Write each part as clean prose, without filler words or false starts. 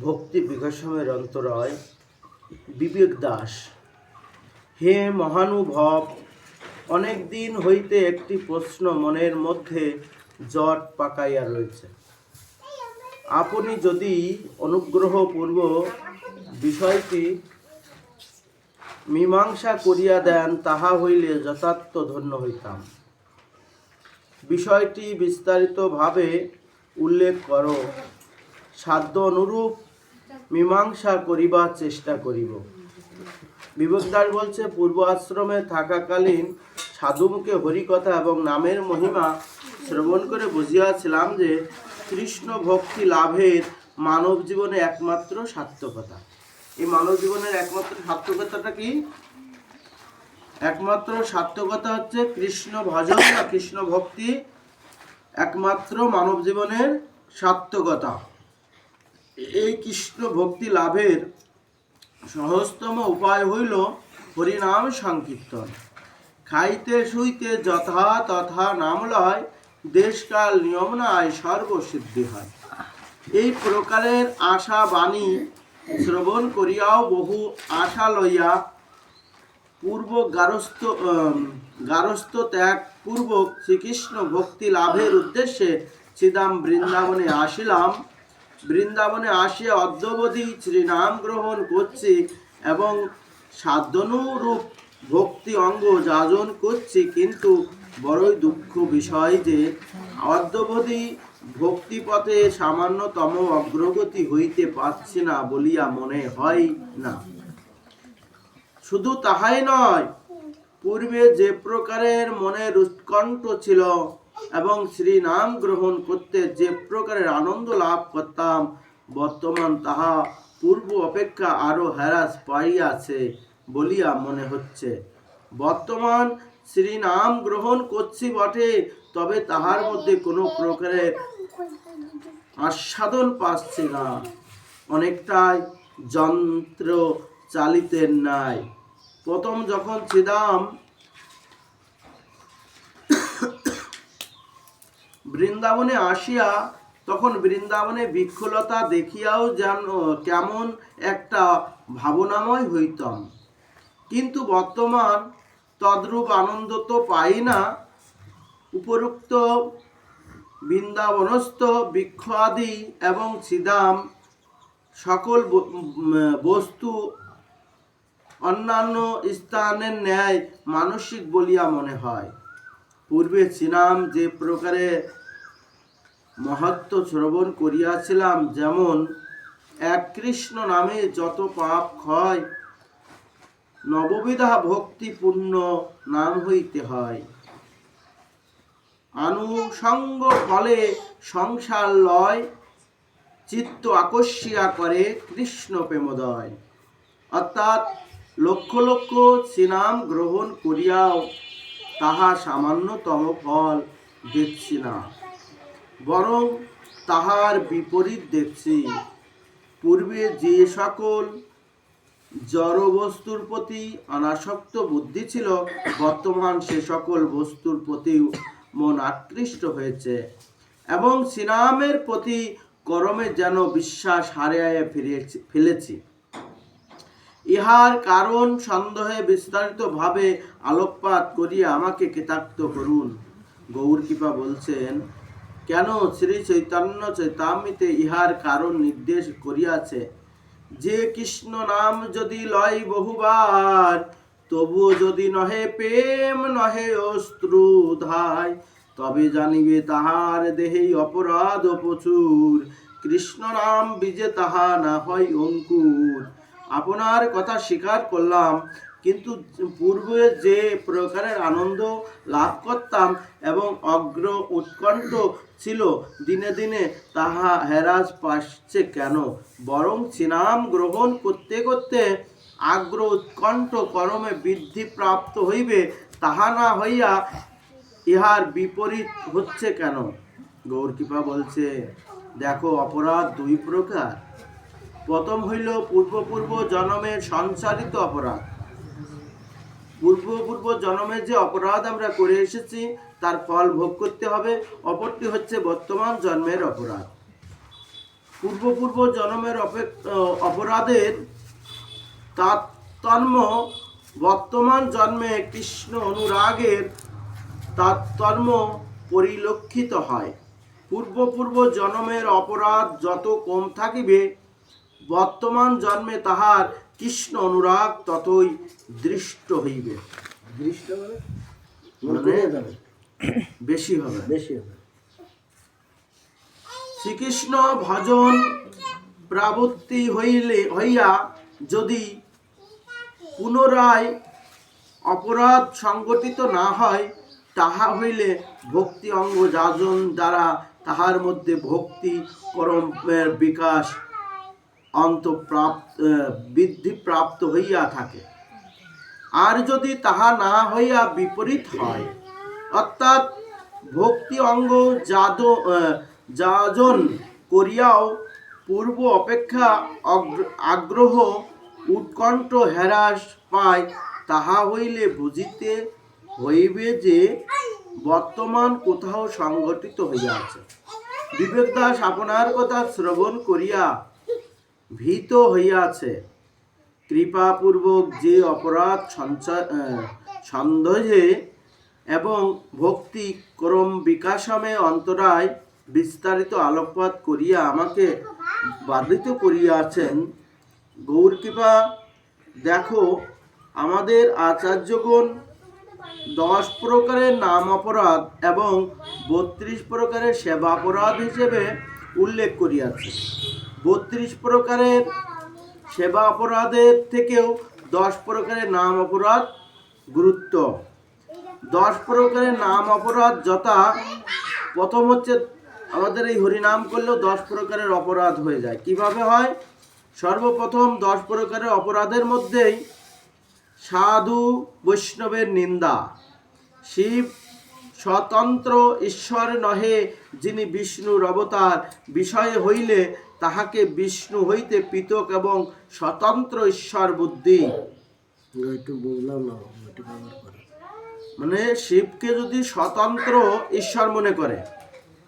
ভক্তি বিকাশমের অন্তরায় বিবেক দাস। হে মহানুভব, অনেক দিন হইতে একটি প্রশ্ন মনের মধ্যে জট পাকাইয়া রয়েছে। আপনি যদি অনুগ্রহপূর্বক বিষয়টি মীমাংসা করিয়া দেন, তাহা হইলে যথার্থ ধন্য হইতাম। বিষয়টি বিস্তারিতভাবে উল্লেখ করো, সাধ্য অনুরূপ মীমাংসা করিবার চেষ্টা করিব। বিবেকদাস বলছে, পূর্ব আশ্রমে থাকাকালীন সাধুমুখে হরিকথা এবং নামের মহিমা শ্রবণ করে বুঝিয়াছিলাম যে কৃষ্ণ ভক্তি লাভের মানব জীবনে একমাত্র সার্থকতা। এই মানব জীবনের একমাত্র সার্থকতাটা কি? একমাত্র সার্থকতা হচ্ছে কৃষ্ণ ভজন বা কৃষ্ণ ভক্তি, একমাত্র মানব জীবনের সার্থকতা। এই কৃষ্ণ ভক্তি লাভের সহজতম উপায় হইল হরিনাম সংকীর্তন। খাইতে শুইতে যথা তথা নাম লয়, দেশকাল নিয়ম নাই সর্বসিদ্ধি হয়। এই প্রকারের আশা বাণী শ্রবণ করিয়াও বহু আশা লইয়া পূর্ব গারস্থ ত্যাগ পূর্বক শ্রীকৃষ্ণ ভক্তি লাভের উদ্দেশ্যে শ্রীধাম বৃন্দাবনে আসিলাম। বৃন্দাবনে আসিয়া অদ্যাবধি শ্রীনাম গ্রহণ করছি এবং সাধনুরূপ ভক্তি অঙ্গ যাজন করছি, কিন্তু বড়ই দুঃখ বিষয় যে অদ্যাবধি ভক্তিপথে সামান্যতম অগ্রগতি হইতে পারছি না বলিয়া মনে হয় না। শুধু তাহাই নয়, পূর্বে যে প্রকারের মনের উৎকণ্ঠ ছিল এবং শ্রী নাম গ্রহণ করতে যে প্রকারের আনন্দ লাভ করতাম, বর্তমান তাহা পূর্ব অপেক্ষা আরো হ্রাস পাইয়াছে বলিয়া মনে হচ্ছে। বর্তমান শ্রী নাম গ্রহণ করছি বটে, তবে তাহার মধ্যে কোনো প্রকারের আস্বাদন পাচ্ছি না, অনেকটাই যন্ত্র চালিতের ন্যায়। প্রথম যখন শ্রীধাম বৃন্দাবনে আসিয়া তখন বৃন্দাবনে বৃক্ষলতা দেখিয়াও যেন কেমন একটা ভাবনাময় হইতাম, কিন্তু বর্তমান তদ্রূপ আনন্দ তো পাই না। উপরোক্ত বৃন্দাবনস্থ বৃক্ষ আদি এবং শ্রীধাম সকল বস্তু অন্যান্য স্থানের ন্যায় মানসিক বলিয়া মনে হয়। পূর্বে শ্রীনাম যে প্রকারে মহত্ব শ্রবণ করিয়াছিলাম, যেমন এক কৃষ্ণ নামে যত পাপ ক্ষয়, নববিধা ভক্তি পূর্ণ নাম হইতে হয়। আনুষঙ্গ ফলে সংসার লয়, চিত্ত আকর্ষিয়া করে কৃষ্ণ প্রেমোদয়। অর্থাৎ লক্ষ লক্ষ শ্রীনাম গ্রহণ করিয়াও তাহা সামান্যতম ফল দেখছি না, বরং তাহার বিপরীত দেখছি। পূর্বে যে সকল জড় বস্তুর প্রতি অনাসক্ত বুদ্ধি ছিল, বর্তমান সে সকল বস্তুর প্রতি মন আকৃষ্ট হয়েছে এবং শ্রীনামের প্রতি কর্মে যেন বিশ্বাস হারিয়ে ফেলেছি। ইহার কারণ সন্দেহে বিস্তারিত ভাবে আলোকপাত করিয়া আমাকে কৃতার্থ করুন। গৌর কৃপা বলছেন, কেন শ্রী চৈতন্য চৈতামৃতে ইহার কারণ নির্দেশ করিয়াছে যে কৃষ্ণ নাম যদি লয় বহুবার, তবুও যদি নহে প্রেম নহে অশ্রু ধায়, তবে জানিবে তাহার দেহেই অপরাধ প্রচুর, কৃষ্ণ নাম বীজে তাহা না হয় অঙ্কুর। আপনার কথা স্বীকার করলাম, কিন্তু পূর্বে যে প্রকারের আনন্দ লাভ করতাম এবং অগ্র উৎকণ্ঠ ছিল, দিনে দিনে তাহা হ্রাস পাচ্ছে কেন? বরং শ্রীনাম গ্রহণ করতে করতে আগ্র উৎকণ্ঠ কর্মে বৃদ্ধি প্রাপ্ত হইবে, তাহা না হইয়া ইহার বিপরীত হচ্ছে কেন? গৌর কৃপা বলছে, দেখো, অপরাধ দুই প্রকার। প্রথম হইল পূর্ব জন্মের সঞ্চারিত অপরাধ। পূর্ব জন্মের যে অপরাধ আমরা করে এসেছি তার ফল ভোগ করতে হবে। অপরটি হচ্ছে বর্তমান জন্মের অপরাধ। পূর্ব জন্মের অপরাধের তারতম্য বর্তমান জন্মে কৃষ্ণ অনুরাগের তারতম্য পরিলক্ষিত হয়। পূর্ব জন্মের অপরাধ যত কম থাকিবে, বর্তমান জন্মে তাহার কৃষ্ণ অনুরাগ ততই দৃষ্ট হইবে। দৃষ্ট মানে বেশি হবে। শ্রীকৃষ্ণ ভজন প্রাবৃত্তি হইয়া যদি পুনরায় অপরাধ সংগঠিত না হয়, তাহা হইলে ভক্তি অঙ্গ যাজন দ্বারা তাহার মধ্যে ভক্তি করমের বিকাশ বৃদ্ধিপ্রাপ্ত হইয়া থাকে। আর যদি তাহা না হইয়া বিপরীত হয়, অর্থাৎ ভক্তি অঙ্গ যাজন করিয়াও পূর্ব অপেক্ষা আগ্রহ উৎকণ্ঠ হ্রাস পায়, তাহা হইলে বুঝিতে হইবে যে বর্তমান কোথাও সংঘটিত হইয়াছে। বিবেকদাস আপনার কথা শ্রবণ করিয়া ভীত হইয়াছে। কৃপাপূর্বক যে অপরাধ সন্দেহে এবং ভক্তি ক্রম বিকাশমে অন্তরায় বিস্তারিত আলোকপাত করিয়া আমাকে বাধিত করিয়াছেন, গৌরকৃপা দেখো, আমাদের আচার্যগণ 10 প্রকারের নাম অপরাধ এবং 32 প্রকারের সেবা অপরাধ হিসেবে উল্লেখ করিয়াছে। 32 প্রকারের সেবা অপরাধের থেকেও 10 প্রকারের নাম অপরাধ গুরুত্ব। 10 প্রকারের নাম অপরাধ যথা, প্রথম হচ্ছে আমাদের এই হরিনাম করলেও 10 প্রকারের অপরাধ হয়ে যায়। কিভাবে হয়? সর্বপ্রথম 10 প্রকারের অপরাধের মধ্যেই সাধু বৈষ্ণবের নিন্দা। শিব স্বতন্ত্র ঈশ্বর নহে, যিনি বিষ্ণুর অবতার বিষয়ে হইলে তাহাকে বিষ্ণু হইতে পৃথক এবং স্বতন্ত্র ঈশ্বর বুদ্ধি। মানে শিবকে যদি স্বতন্ত্র ঈশ্বর মনে করে,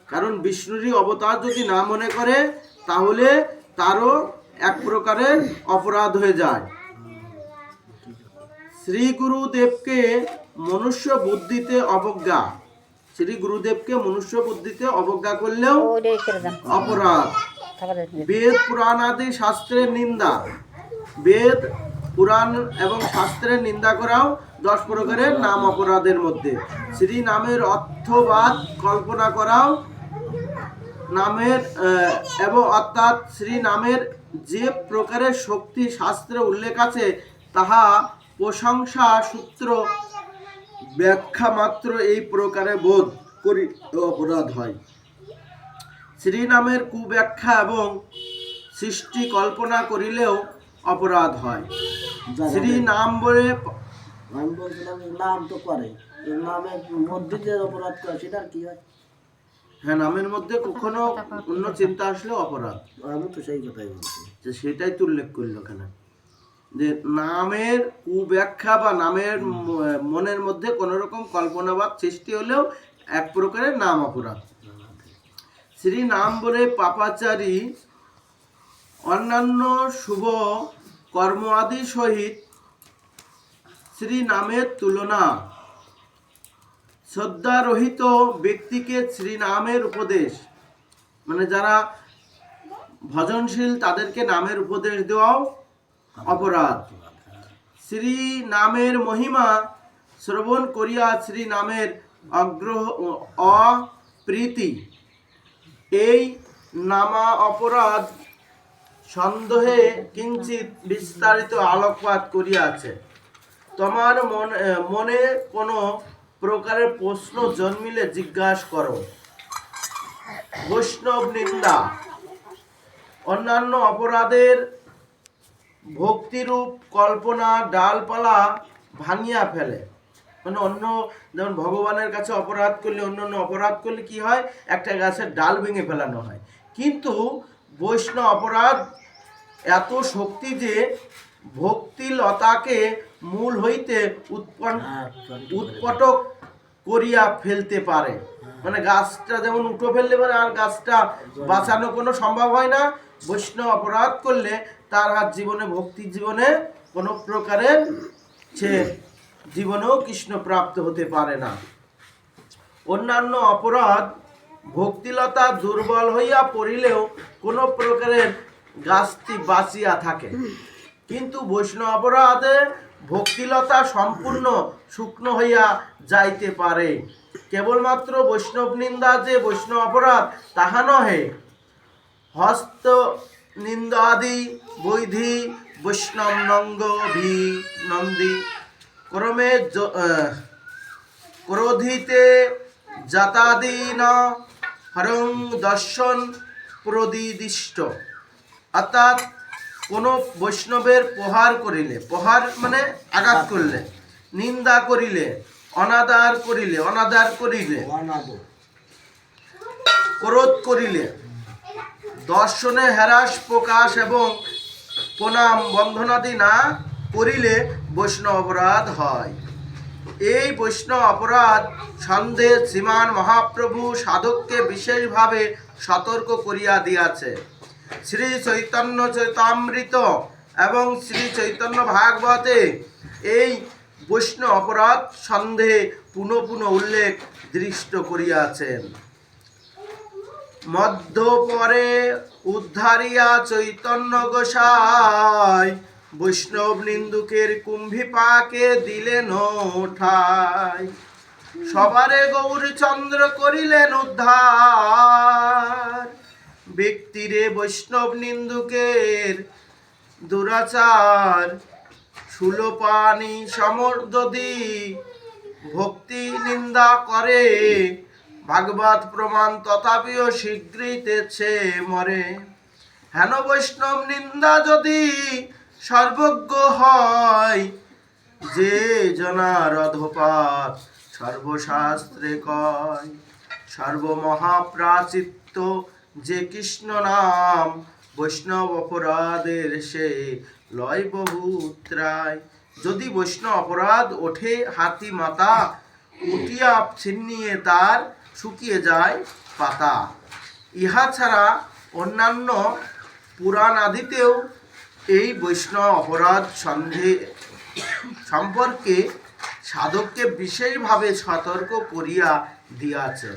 কারণ বিষ্ণুরই অবতার যদি না মনে করে, তাহলে তারও এক প্রকারের অপরাধ হয়ে যায়। শ্রী গুরুদেবকে মনুষ্য বুদ্ধিতে অবজ্ঞা। শ্রী গুরুদেবকে মনুষ্য বুদ্ধিতে অবজ্ঞা করলেও অপরাধ। বেদ পুরাণ আদি শাস্ত্রের নিন্দা। বেদ পুরাণ এবং শাস্ত্রের নিন্দা করাও 10 প্রকারের নাম অপরাধের মধ্যে। শ্রী নামের অর্থবাদ কল্পনা করাও নামের এবং অর্থাৎ শ্রী নামের যে প্রকারের শক্তি শাস্ত্রে উল্লেখ আছে, তাহা প্রশংসা সূত্র ব্যাখ্যা মাত্র এই প্রকারে বোধ করি অপরাধ হয়। শ্রী নামের কুব্যাখ্যা এবং সৃষ্টি কল্পনা করিলেও অপরাধ হয়। শ্রী নাম বলে আমি বলছিলাম নাম তো করে, নামের মধ্যে যে অপরাধ করে সেটার কি হয়? হ্যাঁ, নামের মধ্যে কখনো অন্য চিন্তা আসলে অপরাধ। আমি তো সেই কথাই বলছি, যে সেটাই তো উল্লেখ করলো এখানে, যে নামের কুব্যাখ্যা বা নামের মনের মধ্যে কোন রকম কল্পনাবাদ সৃষ্টি হলেও এক প্রকারের নাম অপরাধ। শ্রী নাম বলে পাপাচারী অন্যান্য শুভ কর্ম আদি সহিত শ্রী নামের তুলনা। শ্রদ্ধারহিত ব্যক্তিকে শ্রী নামের উপদেশ, মানে যারা ভজনশীল তাদেরকে নামের উপদেশ দেওয়াও অপরাধ। শ্রী নামের মহিমা শ্রবণ করিয়া শ্রী নামের অপ্রীতি, এই নামা অপরাধ সন্দেহে কিঞ্চিত বিস্তারিত আলোকপাত করিয়াছে। তোমার মনে কোনো প্রকারের প্রশ্ন জন্মিলে জিজ্ঞাসা করো। বৈষ্ণব নিন্দা। অন্যান্য অপরাধের ভক্তিরূপ কল্পনা ডালপালা ভাঙিয়া ফেলে। মানে অন্য, যেমন ভগবানের কাছে অপরাধ করলে, অন্য অপরাধ করলে কি হয়, একটা গাছের ডাল ভেঙে ফেলানো হয়। কিন্তু বৈষ্ণব অপরাধ এত শক্তি যে ভক্তি লতাকে মূল হইতে উৎপটক করিয়া ফেলতে পারে। মানে গাছটা যেমন উঠো ফেললে মানে আর গাছটা বাঁচানো কোনো সম্ভব হয় না, বৈষ্ণব অপরাধ করলে তার আর জীবনে ভক্তি জীবনে কোনো প্রকারের সে জীবনেও কৃষ্ণ প্রাপ্ত হতে পারে না। অন্যান্য অপরাধ ভক্তিলতা দুর্বল হইয়া পড়িলেও কোনো প্রকারের গাছটি বাঁচিয়া থাকে, কিন্তু বৈষ্ণব অপরাধে ভক্তিলতা সম্পূর্ণ শুকনো হইয়া যাইতে পারে। কেবলমাত্র বৈষ্ণব নিন্দা যে বৈষ্ণব অপরাধ তাহা নহে, হস্ত নিন্দাদি বৈধি বৈষ্ণব নন্দী ক্রমে ক্রোধিতে জাতাদীন হরং দর্শন প্রদিদিষ্ট। অর্থাৎ কোনো বৈষ্ণবের প্রহার করিলে, প্রহার মানে আঘাত করলে, নিন্দা করিলে, অনাদার করিলে, ক্রোধ করিলে, দর্শনে হ্রাস প্রকাশ এবং প্রণাম বন্ধনাদি না করিলে বৈষ্ণব অপরাধ হয়। এই বৈষ্ণব অপরাধ সন্দেহ শ্রীমান মহাপ্রভু সাধককে বিশেষভাবে সতর্ক করিয়া দিয়াছে। শ্রী চৈতন্য চৈতামৃত এবং শ্রী চৈতন্য ভাগবতে এই বৈষ্ণব অপরাধ সন্দেহে পুনঃ পুনঃ উল্লেখ দৃষ্ট করিয়াছেন। মধ্যপরে উদ্ধারিয়া চৈতন্য গোসাই বৈষ্ণব নিন্দুকের কুম্ভিপাকে দিলেন ঠাই। সবারে গৌরচন্দ্র করিলেন উদ্ধার, ব্যক্তিরে বৈষ্ণব নিন্দুকের দুরাচার। সুলোপানি সমর্দি ভক্তি নিন্দা করে, ভাগবত প্রমাণ তথাপিও শীঘ্রই তেছে মরে। হেন বৈষ্ণব নিন্দা যদি সর্বজ্ঞ হয়, যে জনার অধপাত সর্বশাস্ত্রে কয়। সর্বমহাপ্রাচিত্য যে কৃষ্ণ নাম, বৈষ্ণব অপরাধের সে লয় বহুত্রায়। যদি বৈষ্ণব অপরাধ ওঠে হাতি মাতা, উঠিয়া ছিন্নিয়ে তার শুকিয়ে যায় পাতা। ইহা ছাড়া অন্যান্য পুরাণ আদিতেও এই বৈষ্ণব অপরাধ সন্দেহ সম্পর্কে সাধককে বিশেষভাবে সতর্ক করিয়া দিয়াছে।